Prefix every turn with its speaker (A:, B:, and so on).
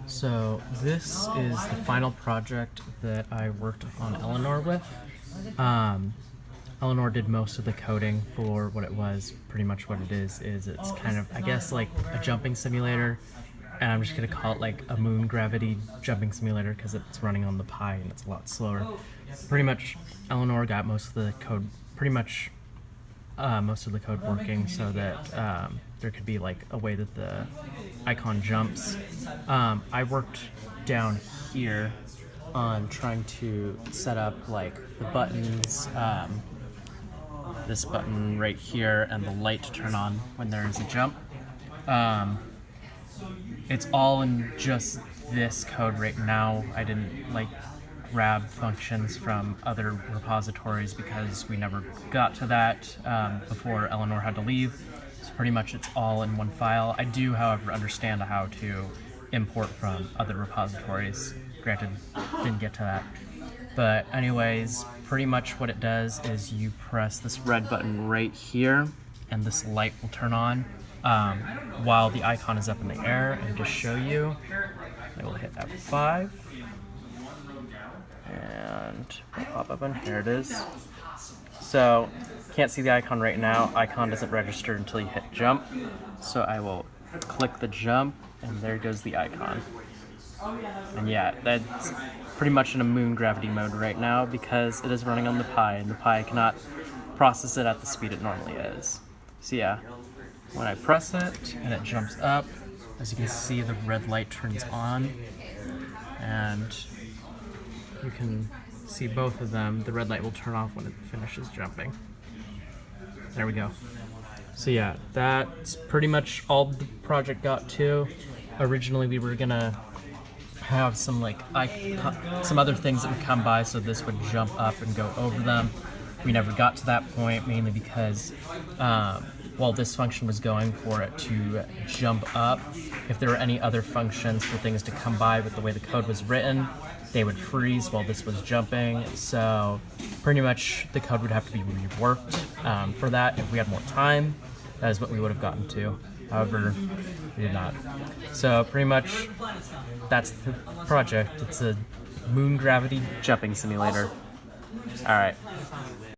A: So this is the final project that I worked on Eleanore with. Um, Eleanore did most of the coding for what it was. Pretty much what it is it's kind of, I guess, like a jumping simulator, and I'm just gonna call it like a moon gravity jumping simulator because it's running on the Pi and it's a lot slower. Pretty much, Eleanore got most of the code, most of the code working so that there could be like a way that the icon jumps. I worked down here on trying to set up like the buttons, this button right here, and the light to turn on when there is a jump. It's all in just this code right now. I didn't like grab functions from other repositories because we never got to that before Eleanore had to leave. So pretty much it's all in one file. I do, however, understand how to import from other repositories. Granted, didn't get to that. But anyways, pretty much what it does is you press this red button right here and this light will turn on while the icon is up in the air. And to show you, I will hit F5 and it'll pop up, and here it is. So can't see the icon right now. Icon doesn't register until you hit jump. So I will click the jump and there goes the icon. And yeah, that's pretty much in a moon gravity mode right now because it is running on the Pi and the Pi cannot process it at the speed it normally is. So yeah, when I press it and it jumps up, as you can see the red light turns on and you can see both of them. The red light will turn off when it finishes jumping. There we go. So yeah, that's pretty much all the project got to. Originally we were gonna have some some other things that would come by so this would jump up and go over them. We never got to that point, mainly because while this function was going for it to jump up, if there were any other functions for things to come by with the way the code was written, they would freeze while this was jumping. So pretty much the code would have to be reworked for that. If we had more time, that is what we would have gotten to. However, we did not. So pretty much that's the project. It's a moon gravity jumping simulator. All right.